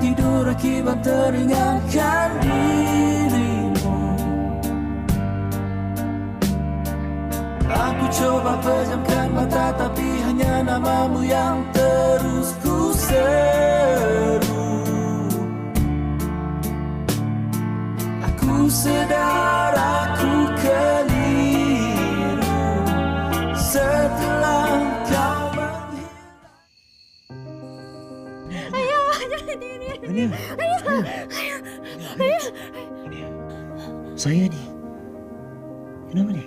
tidur akibat teringatkan dirimu. Aku coba pejamkan mata, tapi hanya namamu yang terus ku seru. Aku sedar aku keliru setelah kau menghilang. Ayah, jangan ini. Ania. Ayah. Ania. Saya ni. Kenapa ni?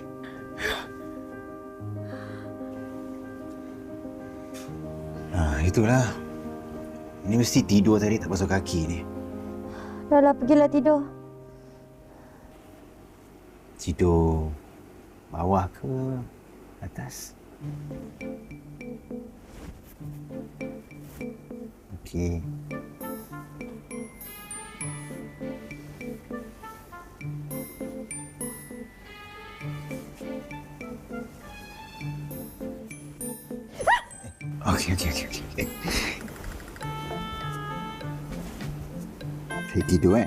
Itulah. Ini mesti tidur tadi tak basuh kaki ni. Dah lah, pergilah tidur. Tidur bawah ke atas? Okey. Okey. Saya tidur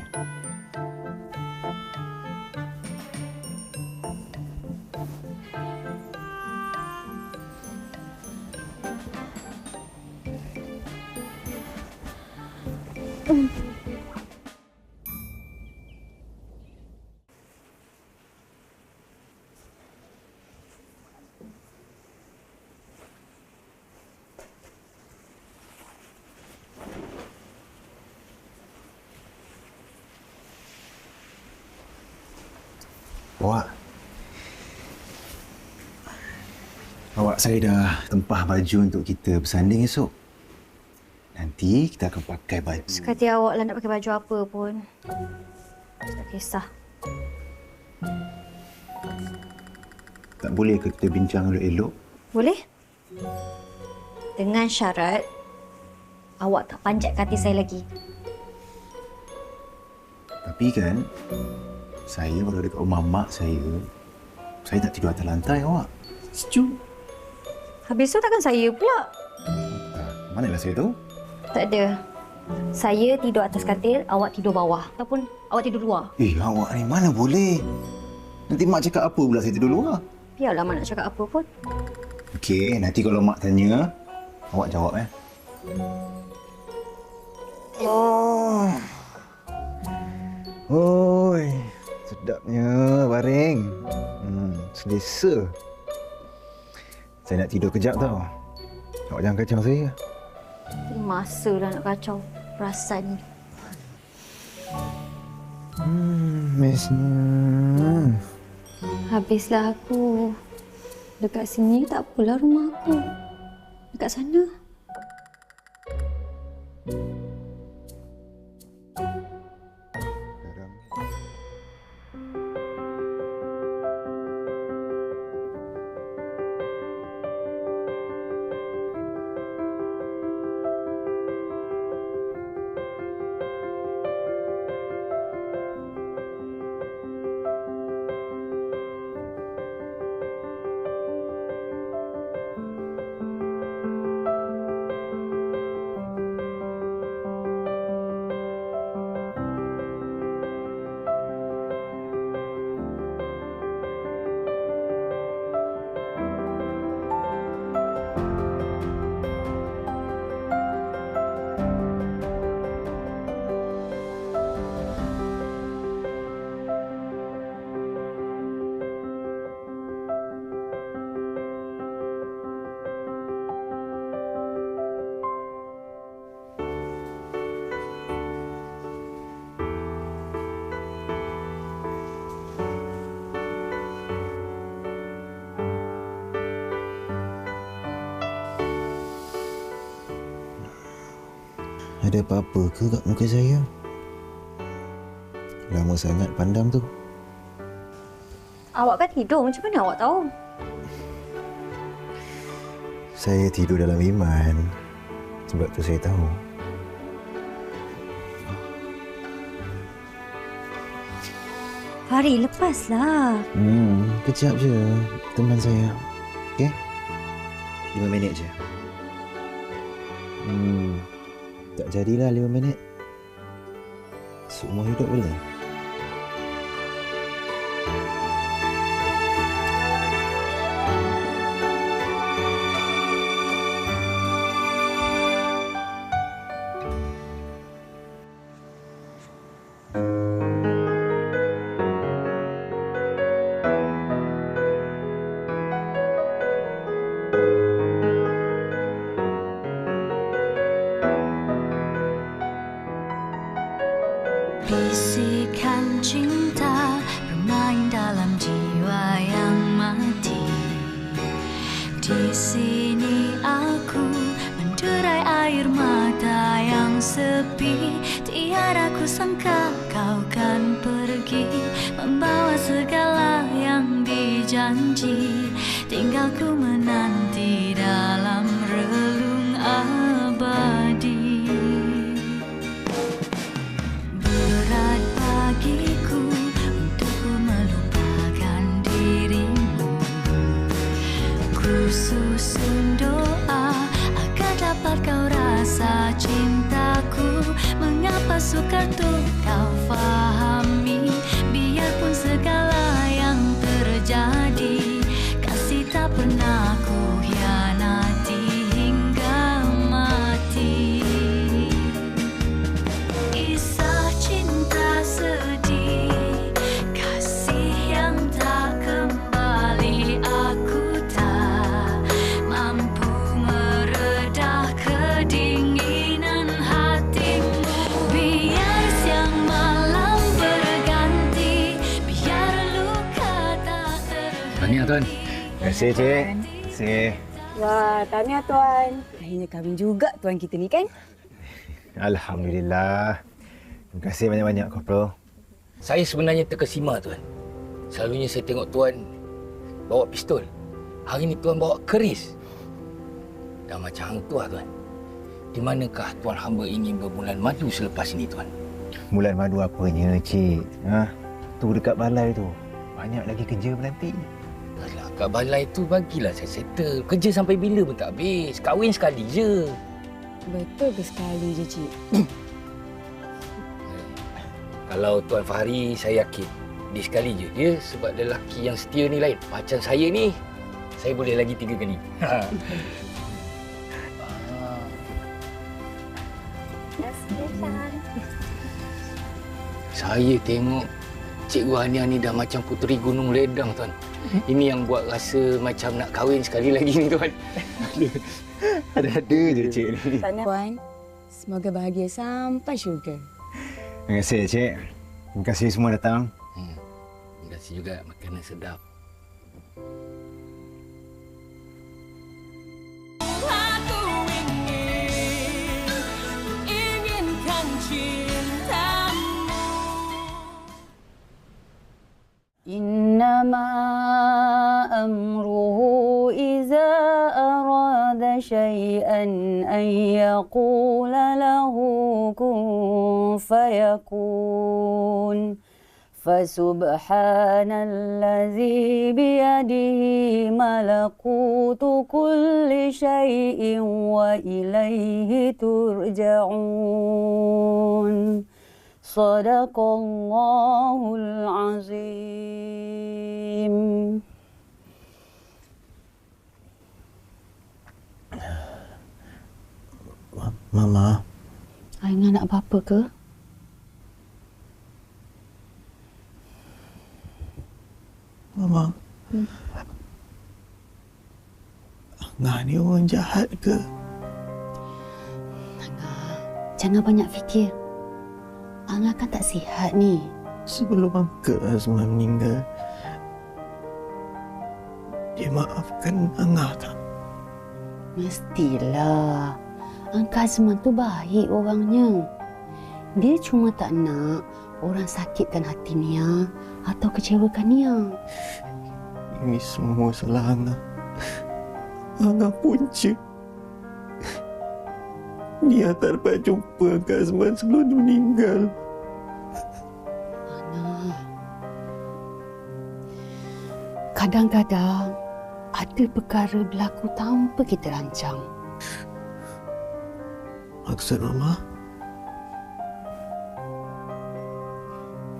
Awak saya dah tempah baju untuk kita bersanding esok. Nanti kita akan pakai baju. Sekali awak lah nak pakai baju apa pun. Tak kisah. Tak boleh ke kita bincang elok-elok? Boleh? Dengan syarat awak tak panjat kaki saya lagi. Tapi kan, saya baru dekat rumah mak saya. Saya tak tidur atas lantai awak. Sejuk. Habis tu takkan saya pula? Manalah saya tahu? Tak ada. Saya tidur atas katil, awak tidur bawah. Ataupun awak tidur luar. Awak ni mana boleh? Nanti mak cakap apa pula saya tidur luar? Biarlah mak nak cakap apa pun. Okey, nanti kalau mak tanya, awak jawab Oh. Oi, sedapnya baring. Selesa. Saya nak tidur kejap tau. Awak jangan kacau saya. Masa dah nak kacau perasan ni. Mesnya. Habislah aku. Dekat sini tak apalah rumah aku. Dekat sana. Ada apa-apa ke kat muka saya? Lama sangat pandang tu. Awak kan tidur, macam mana awak tahu? Saya tidur dalam iman. Sebab tu saya tahu. Fari, lepaslah. Kejap je. Teman saya. Okey? 5 minit je. Tak jadilah 5 minit. Seumur hidup boleh? Bisikan cinta bermain dalam jiwa yang mati. Di sini aku menderai air mata yang sepi. Tiada ku sangka kau kan pergi, membawa segala yang dijanji. Tinggal ku menanti dalam relung abadi. Berat bagiku untuk melupakan dirimu. Ku susun doa agar dapat kau rasa cintaku. Mengapa sukar tuh kau fahami? Biarpun segala yang terjadi, kasih tak pernah ku hianati hingga mati. Kisah cinta sedih, kasih yang tak kembali. Aku tak mampu meredah kedinginan hatimu. Biar siang malam berganti, biar luka tak terhenti. Tahniah, Tuan. Terima kasih, Cik. Terima kasih. Wah, tahniah Tuan. Akhirnya kahwin juga Tuan kita ni kan? Alhamdulillah. Terima kasih banyak-banyak, Kopral. Saya sebenarnya terkesima, Tuan. Selalunya saya tengok Tuan bawa pistol. Hari ini Tuan bawa keris. Dah macam hang tua, Tuan. Di manakah Tuan hamba ingin berbulan madu selepas ini, Tuan? Bulan madu apanya, Cik? Tu dekat balai tu. Banyak lagi kerja menanti. Alah, kat balai tu bagilah saya settle. Kerja sampai bila pun tak habis. Kahwin sekali je. Betul ke sekali je, Cik? Kalau Tuan Fahri, saya yakin dia sekali je. Dia sebab lelaki yang setia ni lain. Macam saya ni, saya boleh lagi 3 kali. Saya tengok Cikgu Hania ni dah macam puteri Gunung Ledang, Tuan. Ini yang buat rasa macam nak kahwin sekali lagi ni, Tuan. Ada-ada je, Cik ni. Tahniah Tuan. Semoga bahagia sampai syurga. Terima kasih, Cik. Terima kasih semua datang. Terima kasih juga, makanan sedap. Aku inginkan cintamu. Innama amruhu iza arada syai'an an yaqula lahu kun fayakun. فسبحان الذي بيده ملكوت كل شيء وإليه ترجعون صدق الله العظيم. Mama. Aina nak apa-apa ke? Mama. Angah ni orang jahat ke? Jangan banyak fikir. Angah kan tak sihat ni. Sebelum Uncle Azman meninggal, dia maafkan Angah tak? Mestilah. Angka Azman tu baik orangnya. Dia cuma tak nak orang sakitkan hati Nia atau kecewakan Nia. Ini semua salah Angah. Angah punca. Nia tak dapat jumpa Uncle Azman sebelum dia meninggal. Ana, kadang-kadang ada perkara berlaku tanpa kita rancang. Maksud Mama?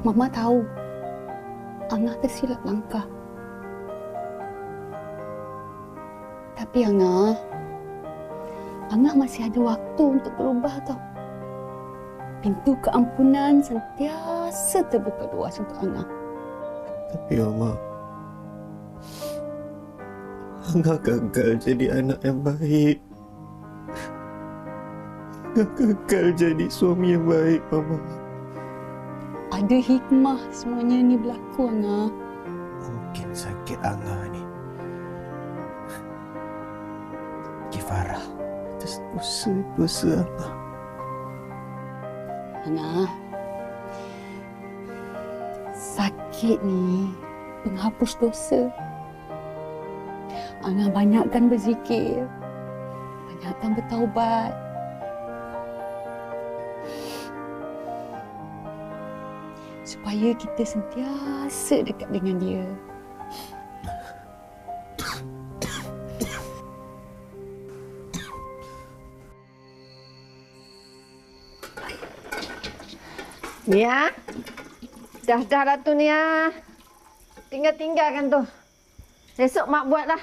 Mama tahu Angah tersilap langkah. Tapi Angah masih ada waktu untuk berubah tau. Pintu keampunan sentiasa terbuka luas untuk Angah. Tapi Mama, Angah gagal jadi anak yang baik. Angah gagal jadi suami yang baik, Mama. Ada hikmah semuanya ni berlaku, Angah. Mungkin sakit Angah ni Kifarah atas dosa-dosa Angah. Angah, sakit ni penghapus dosa. Angah banyakkan berzikir, banyakkan bertaubat. Supaya kita sentiasa dekat dengan dia. Nia, dah lah tu Nia. Tinggalkan tu. Esok Mak buatlah.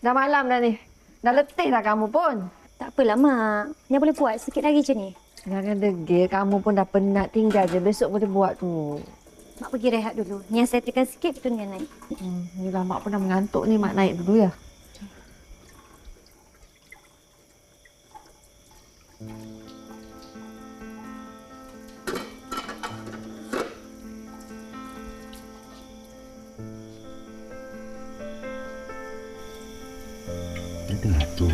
Dah malam dah ni. Dah letih dah kamu pun. Tak apalah, Mak. Nia boleh buat sikit lagi je ni. Jangan degil. Kamu pun dah penat. Tinggal je. Besok boleh buat tu. Mak pergi rehat dulu. Nia settlekan sikit, betul Nia naik. Inilah Mak pun dah mengantuk ni. Mak naik dulu ya. Adalah tu.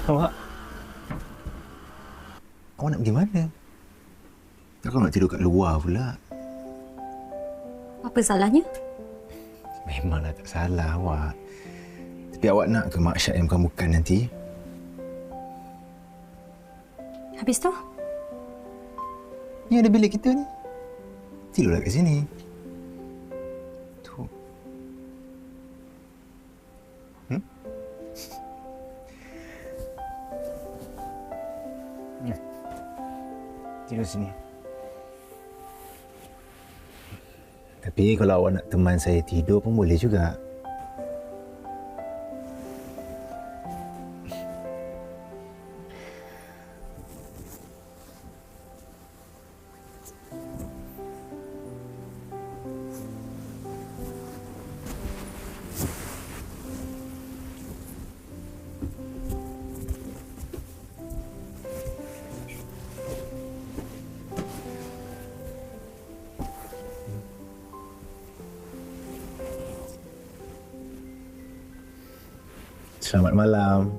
Awak nak pergi mana? Takkan nak tidur kat luar pula? Apa salahnya? Memanglah tak salah awak. Tapi awak nak ke Mak Syed yang bukan nanti? Habis tu? Ni ada bilik kita ni. Tidurlah kat sini. Tu. Tidur sini. Tapi kalau awak nak teman saya tidur pun boleh juga. Selamat malam.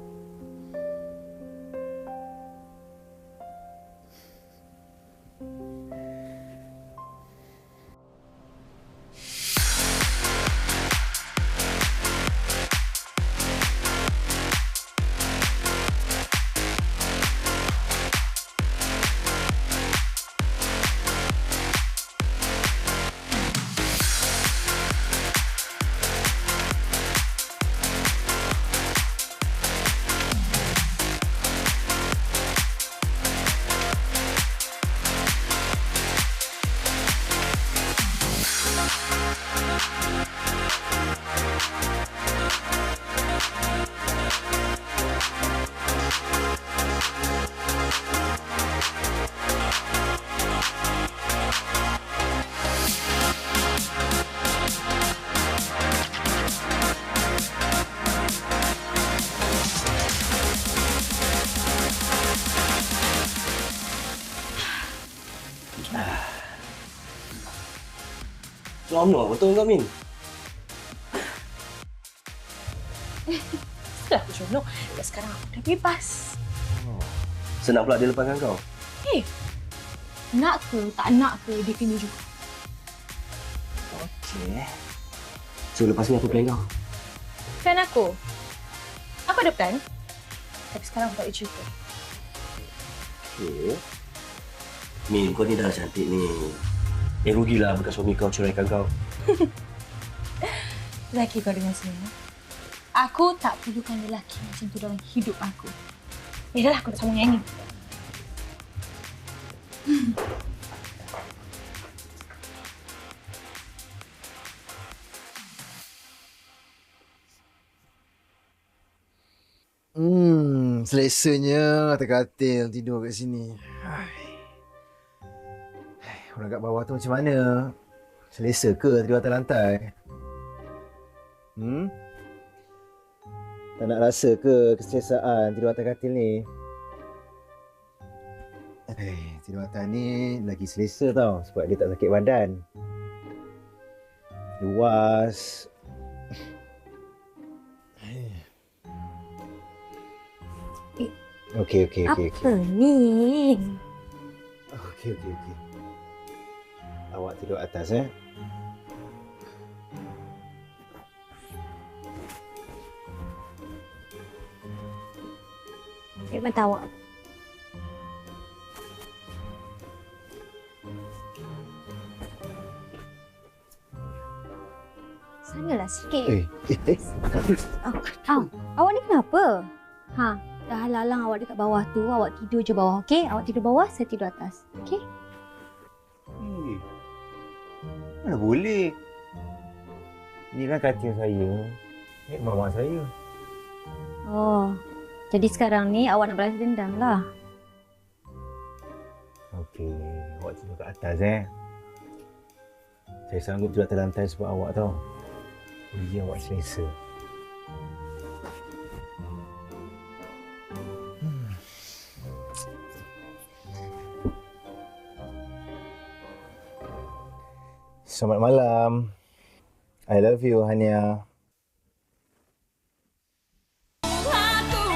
Lama betul kau, Min? Sudah aku Jono. Dan sekarang aku dah bebas. Senang pula dia lepaskan kau? Nak ke, tak nak ke, dia kena juga. Okey. So, lepas ni apa plan kau? Plan aku? Aku ada plan. Tapi sekarang aku tak boleh cerita. Okay. Min, kau ni dah cantik ni. Rugilah bekas suami kau ceraikan kau. Lelaki kau dengan saya. Aku tak perlukan lelaki macam tu dalam hidup aku. Dah lah, aku nak sambung yang ni. Selesanya terkatil tidur kat sini. Orang kat bawah tu macam mana? Selesa ke tidur atas lantai? Tak nak rasa ke keselesaan tidur atas katil ni? Tidur atas ni lagi selesa tau sebab dia tak sakit badan. Luas. Okey. Apa ni? Okey. Awak tidur atas Mata awak. Sanalah sikit. Awak ni kenapa? Dah halang awak dekat bawah tu, awak tidur je bawah, okey? Awak tidur bawah, saya tidur atas, okey? Mana boleh? Ni kan katil saya. Ni mama saya. Oh, jadi sekarang ni awak nak balas dendam lah. Okey, awak tidur kat atas Saya sanggup tidur atas lantai sebab awak tahu. Jadi awak selesa. Selamat malam. I love you, Hania. Aku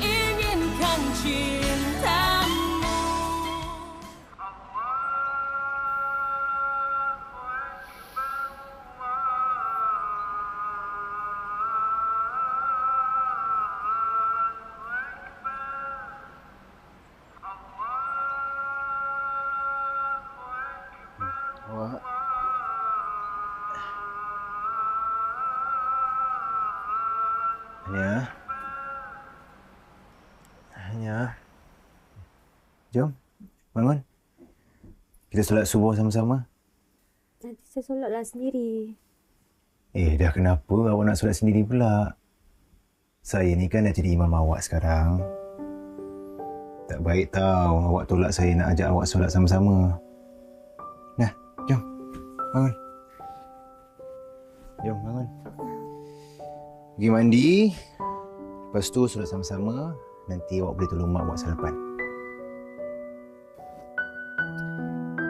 inginkan cintamu. Awak Hania. Jom, bangun. Kita solat subuh sama-sama. Nanti saya solatlah sendiri. Dah kenapa awak nak solat sendiri pula? Saya ni kan dah jadi imam awak sekarang. Tak baik tau awak tolak saya nak ajak awak solat sama-sama. Nah, jom. Bangun. Jom, bangun. Pergi mandi. Lepas tu solat sama-sama. Nanti awak boleh tolong mak buat sarapan.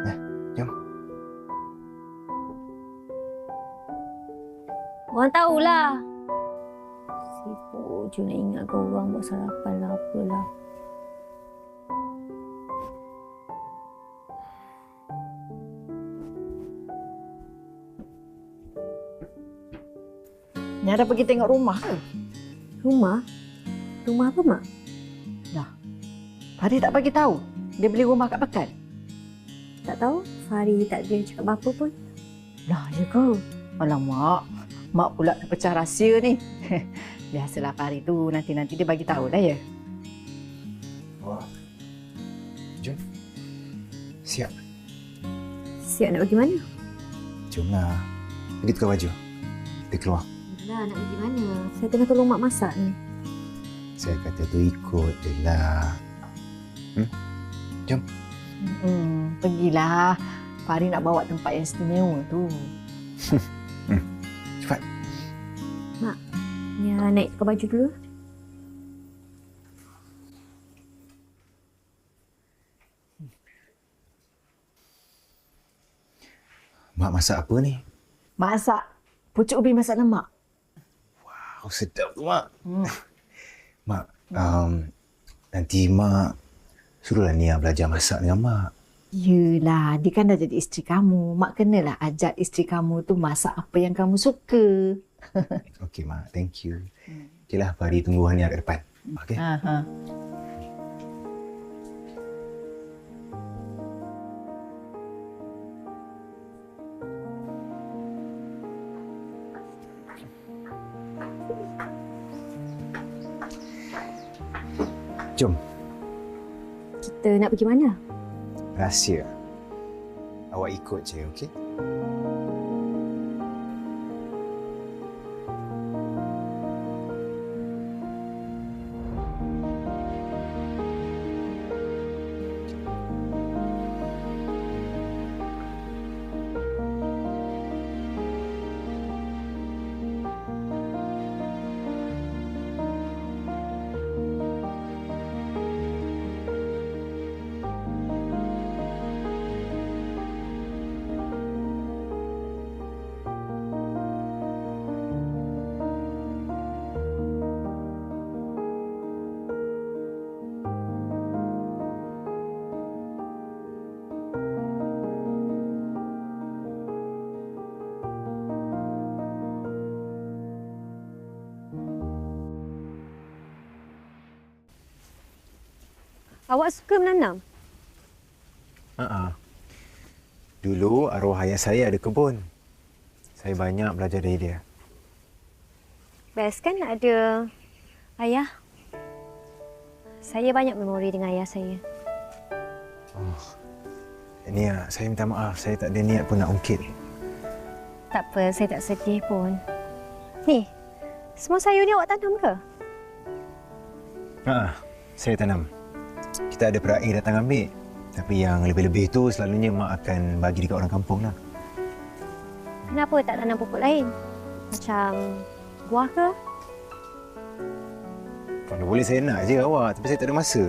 Nah, jom. Orang tahulah. Sibuk je nak ingatkan orang buat sarapan lah apalah. Ni ada pergi tengok rumah ke? Rumah? Rumah apa, Mak? Fahri tak bagi tahu. Dia beli rumah kat Pekan. Tak tahu. Fahri tak ada cakap apa-apa pun. Lah, ya ke? Alamak. Mak pula terpecah rahsia ni. Biasalah Fahri tu. Nanti dia bagi tahu dah ya. Wah. Jom. Siap. Siap nak pergi mana? Jomlah. Pergi tukar baju. Kita keluar. Dah, nak pergi mana? Saya tengah tolong Mak masak ni. Saya kata tu ikut je lah. Jom. Pergilah. Fahri nak bawa tempat yang istimewa tu. Cepat. Mak, Nia naik tukar baju dulu. Mak masak apa ni? Masak pucuk ubi masak lemak. Wow, sedap tu, Mak. Mak, nanti Mak Suruhlah Nia belajar masak dengan Mak. Yelah, dia kan dah jadi isteri kamu. Mak kenalah ajak isteri kamu tu masak apa yang kamu suka. Okey, Mak. Thank you. Okeylah, Fahri tunggu Nia kat depan. Okey? Jom. Kita nak pergi mana? Rahsia. Awak ikut je, okey? Awak suka menanam? Dulu arwah ayah saya ada kebun. Saya banyak belajar dari dia. Best kan ada ayah? Saya banyak memori dengan ayah saya. Nia, saya minta maaf. Saya tak ada niat pun nak ungkit. Tak apa, saya tak sedih pun. Ni, semua sayur ni awak tanam ke? Saya tanam. Kita ada peraih datang ambil. Tapi yang lebih-lebih tu selalunya Mak akan bagi dekat orang kampung lah. Kenapa tak tanam pokok lain? Macam buah ke? Kalau boleh saya nak je awak, tapi saya tak ada masa.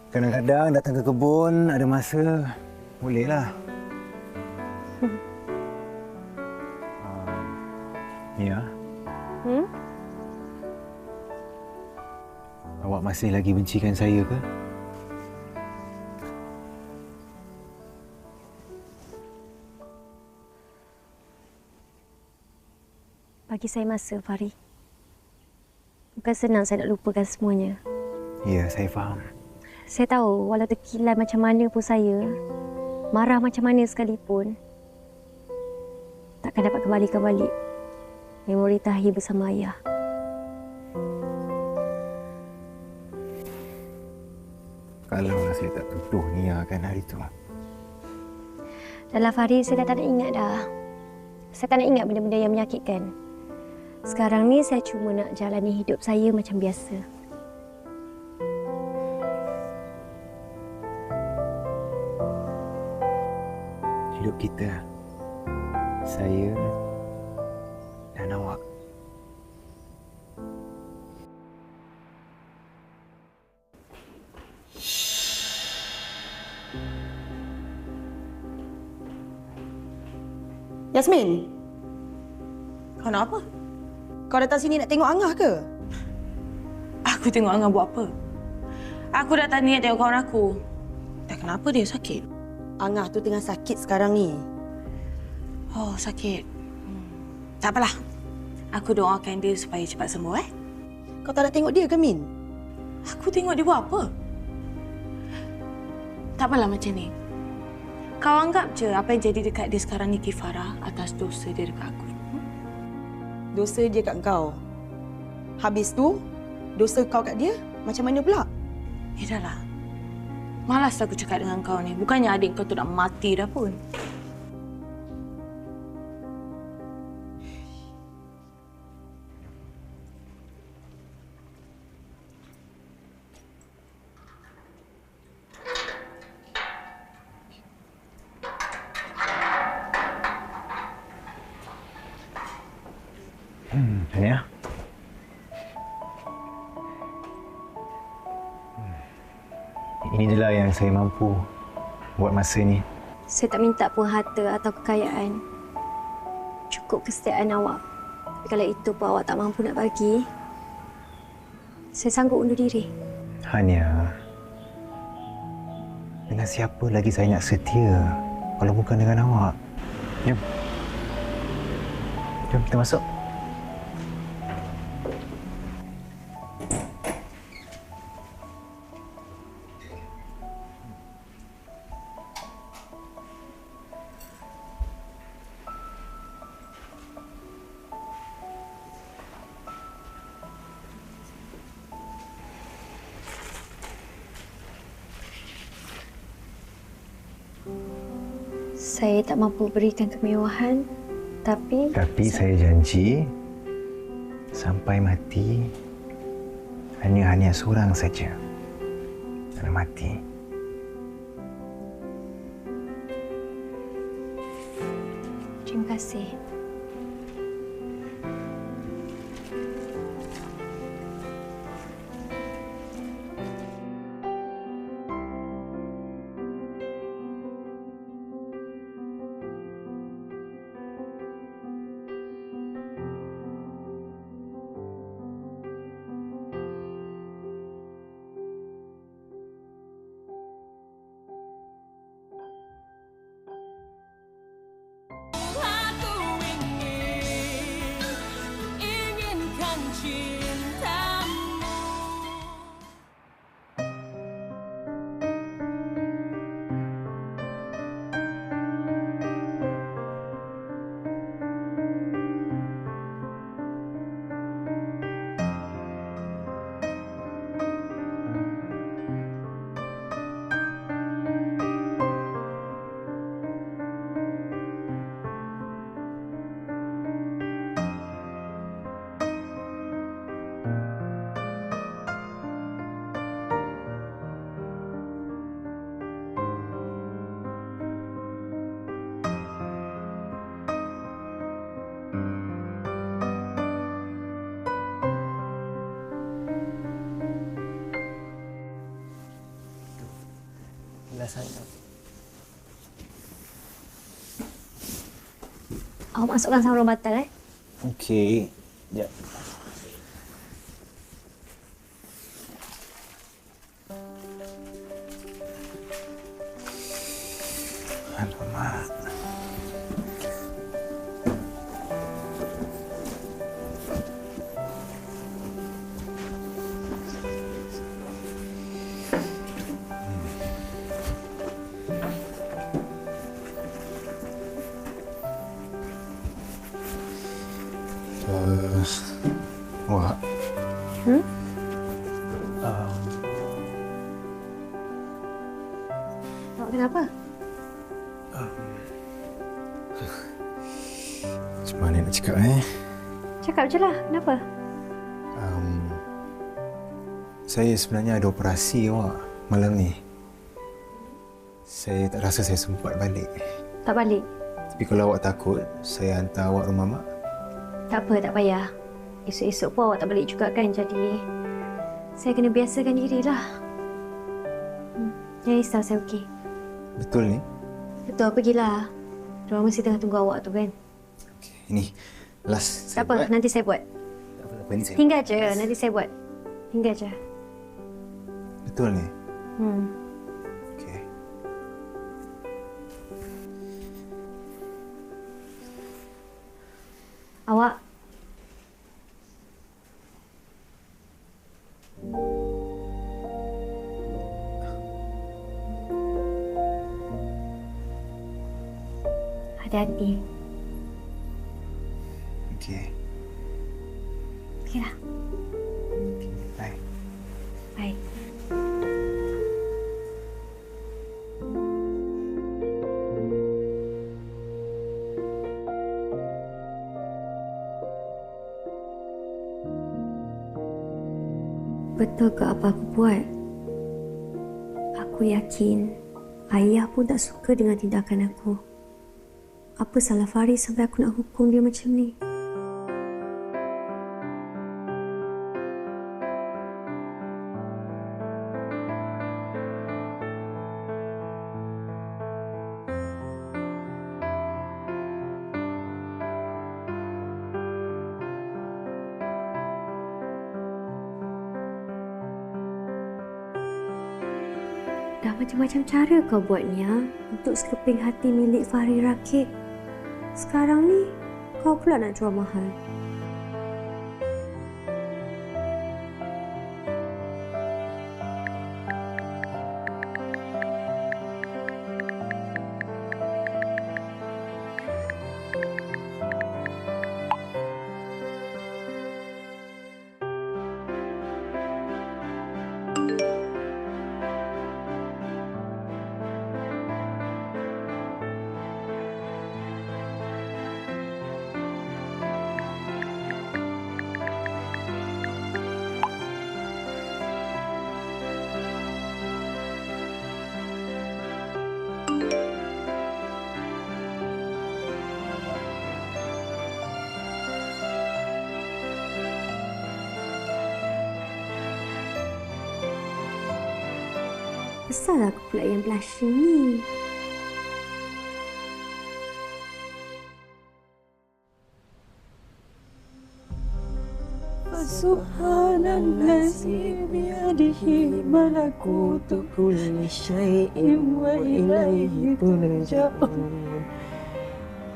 Kadang-kadang datang ke kebun, ada masa, bolehlah. Nia. Awak masih lagi bencikan saya ke? Bagi saya masa, Fahri. Bukan senang saya nak lupakan semuanya. Ya, saya faham. Saya tahu walau terkilan macam mana pun saya, marah macam mana sekalipun, takkan dapat kembali memori Tahir bersama ayah. Kalaulah saya tak tuduh Nia kan hari tu. Dahlah Fahri, saya dah tak nak ingat dah. Saya tak nak ingat benda-benda yang menyakitkan. Sekarang ni saya cuma nak jalani hidup saya macam biasa. Hidup kita, saya dan awak. Yasmin, kau nak apa? Kau datang sini nak tengok Angah ke? Aku tengok Angah buat apa? Aku datang niat tengok kawan aku. Dah kenapa dia sakit? Angah tu tengah sakit sekarang ni. Oh, sakit. Tak apalah. Aku doakan dia supaya cepat sembuh, Kau tak nak tengok dia ke, Min? Aku tengok dia buat apa? Tak apalah macam ni. Kau anggap je apa yang jadi dekat dia sekarang ni kifarah atas dosa dia dekat aku. Dosa dia kat kau. Habis tu, dosa kau kat dia macam mana pula? Dah lah. Malas aku cakap dengan kau ni. Bukannya adik kau tu nak mati dah pun. Nia. Ini je lah yang saya mampu buat masa ni. Saya tak minta pun harta atau kekayaan. Cukup kesetiaan awak. Tapi kalau itu pun awak tak mampu nak bagi, saya sanggup undur diri. Hania, Dengan siapa lagi saya nak setia kalau bukan dengan awak? Jom. Jom kita masuk. Saya tak mampu berikan kemewahan, tapi saya janji sampai mati hanya seorang saja dalam mati. terima kasih. Aku inginkan cintamu. Awak masukkan sarung batal Okey. Sekejap. Alamak. Wak. Awak kenapa? Macam mana nak cakap Cakap je lah, kenapa? Saya sebenarnya ada operasi awak malam ni. Saya tak rasa saya sempat balik. Tak balik? Tapi kalau awak takut, saya hantar awak rumah mak. Tak apa, tak payah. Esok-esok pun awak tak balik juga kan, jadi saya kena biasakan diri lah. Jangan risau, saya okey. Betul ni? Betul, pergilah. Diorang mesti tengah tunggu awak tu kan. Ini last. Tak apa, nanti saya buat. Tak apa, ini saya. Tinggal je, nanti saya buat. Tinggal je. Betul ni? Okey. Awak. Hati-hati. Okey. Okeylah. Bye. Bye. Betul ke apa aku buat? Aku yakin ayah pun tak suka dengan tindakan aku. Apa salah Faris sampai aku nak hukum dia macam ni? Dah macam-macam cara kau buat Nia untuk sekeping hati milik Fahri Rakib. Sekarang ni kau pula nak jual mahal. Besar aku pula yang blushing ni. Subhanallazi biyadihi malakutu kulli syai'in wa ilaihi turja'un.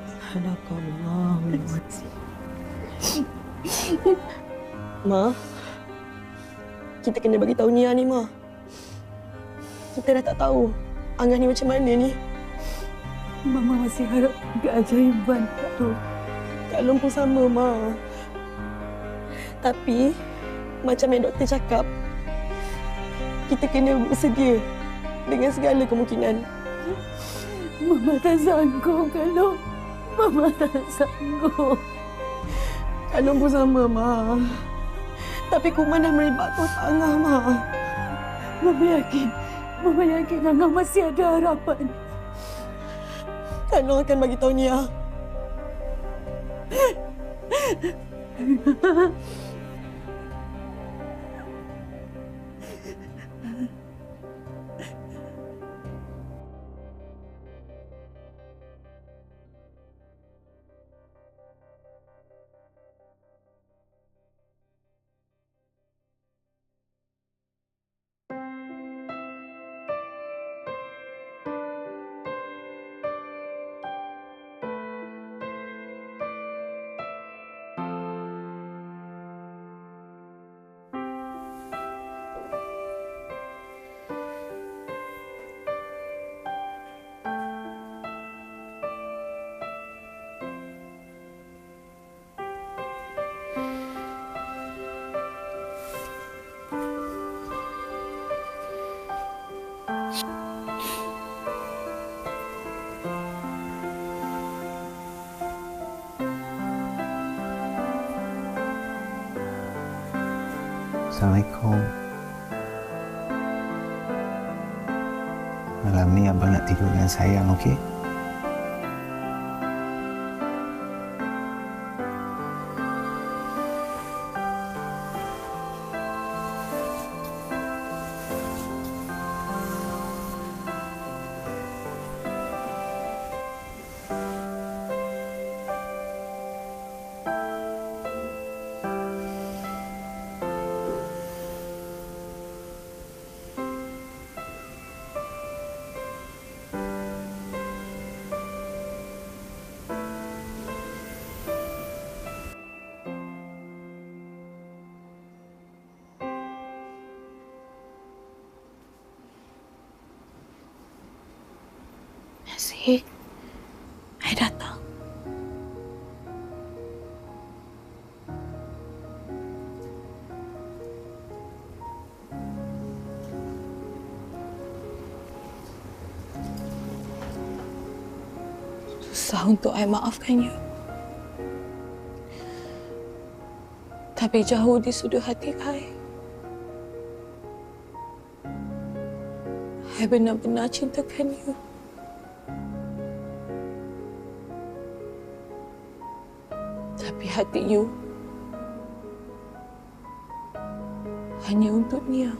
Subhanallahu Ma, kita kena bagi tahu Nia ni, Ma. Kita dah tak tahu Angah ni macam mana ni. Mama masih harap keajaiban tu. Kak Long pun sama, Ma. Tapi, macam yang doktor cakap, kita kena bersedia dengan segala kemungkinan. Mama tak sanggup, Kak Long. Mama tak sanggup. Kak Long pun sama, Ma. Tapi kuman dah melibatkan otak Angah, Ma. Mama yakin Angah masih ada harapan. Kak Long akan bagi tahu Nia. Assalamualaikum. Malam ni abang nak tidur dengan sayang, okey? Asyik, I datang. Susah untuk I maafkan you. Tapi jauh di sudut hati I benar-benar cintakan you. Tapi hati you hanya untuk Nia.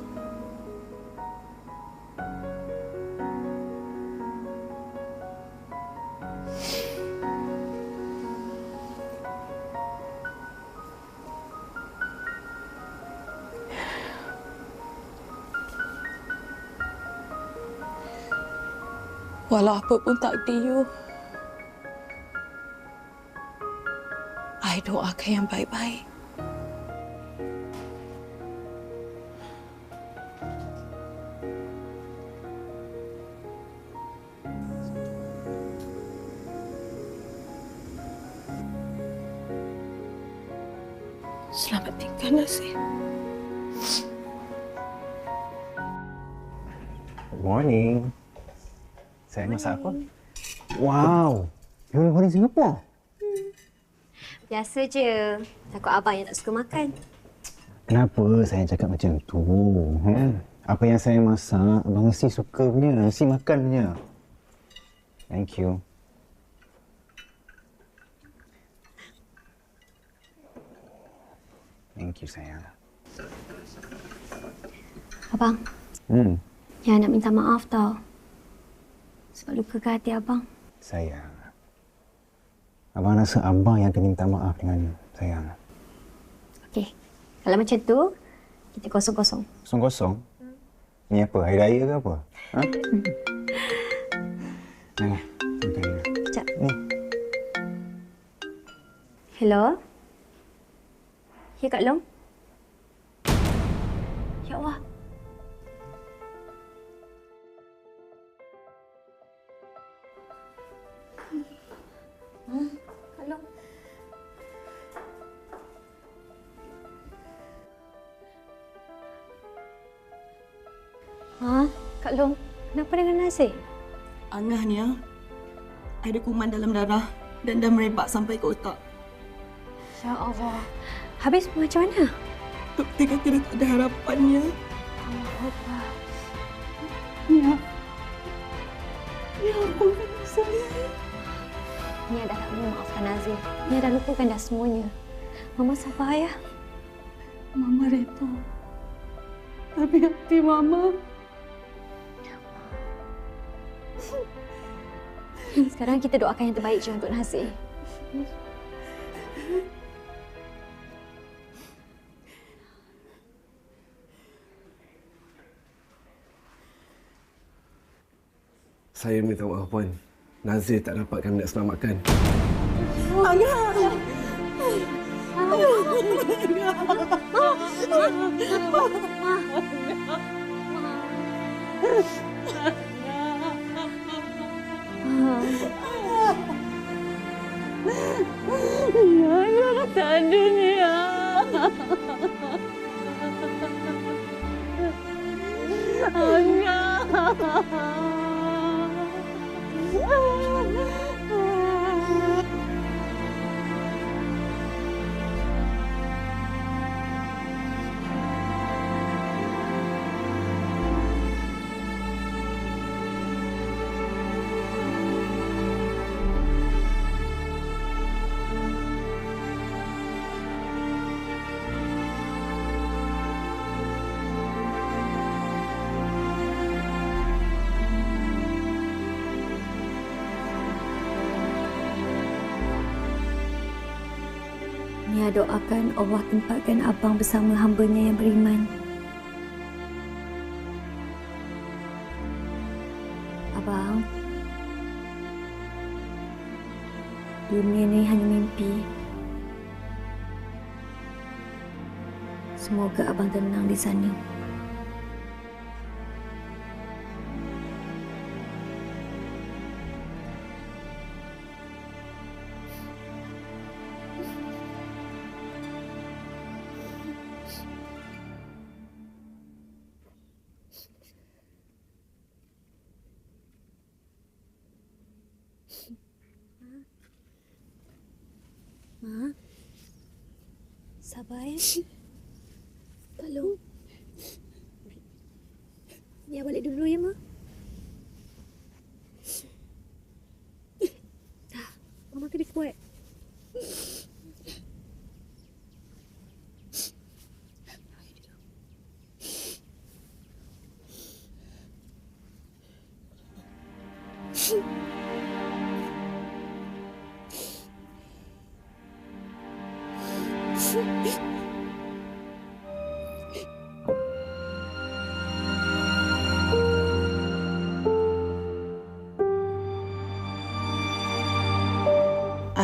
Walau apa pun takdir you, I doakan yang baik-baik. Selamat tinggal, Nasir. Good morning. Saya masak apa? Wow, you orang goreng Singapura. Biasa je. Takut abang yang tak suka makan. Kenapa saya cakap macam tu? Apa yang saya masak, abang mesti suka punya, mesti makan punya. Thank you. Thank you, sayang. Abang, yang nak minta maaf tau. Sebab luka ke hati abang. Sayang. Abang rasa abang yang akan minta maaf dengan sayang. Okey. Kalau macam tu, kita kosong-kosong. Kosong-kosong? Ni apa? Hari Raya ke apa? Ha? Nah, makan ni. Sekejap. Ni. Hello? Ya, Kak Long? Ya Allah. Kak Long. Kak Long, kenapa dengan Nasir? Angah ni, ada kuman dalam darah dan dah merebak sampai ke otak. Ya Allah. Habis macam mana? Doktor kata dah tak ada harapannya. Allah Akbar. Ya. Ya ampun, saya. Nia dah tak boleh maafkan Nazir. Nia dah lupakan dah semuanya. Mama sabar ya. Mama reda. Tapi hati Mama. Sekarang kita doakan yang terbaik je untuk Nazir. Saya minta maaf, Puan. Nazir tak dapat kami nak selamatkan. Angah! Ya, tak ada ni. Nia doakan Allah tempatkan abang bersama hamba-Nya yang beriman. Abang, dunia ni hanya mimpi. Semoga abang tenang di sana. Ma, sabar ya. Tolong. Dia balik dulu ya, Ma. Dah, Mama kena kuat.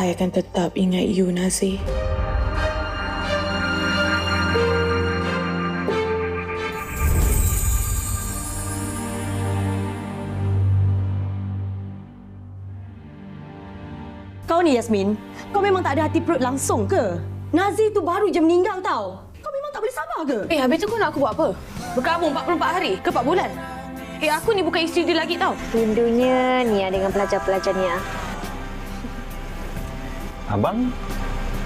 I akan tetap ingat you, Nazir. Kau ni Yasmin, kau memang tak ada hati perut langsung ke? Nazir tu baru je meninggal tau. Kau memang tak boleh sabar ke? Habis tu kau nak aku buat apa? Berkabung 44 hari ke 4 bulan? Aku ni bukan isteri dia lagi tau. Rindunya Nia dengan pelajar-pelajar Nia. Abang,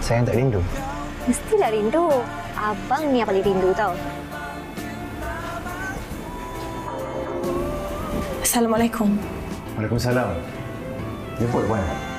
sayang tak rindu? Mestilah rindu. Abang Nia paling rindu tau. Assalamualaikum. Waalaikumsalam. Jemput, Puan.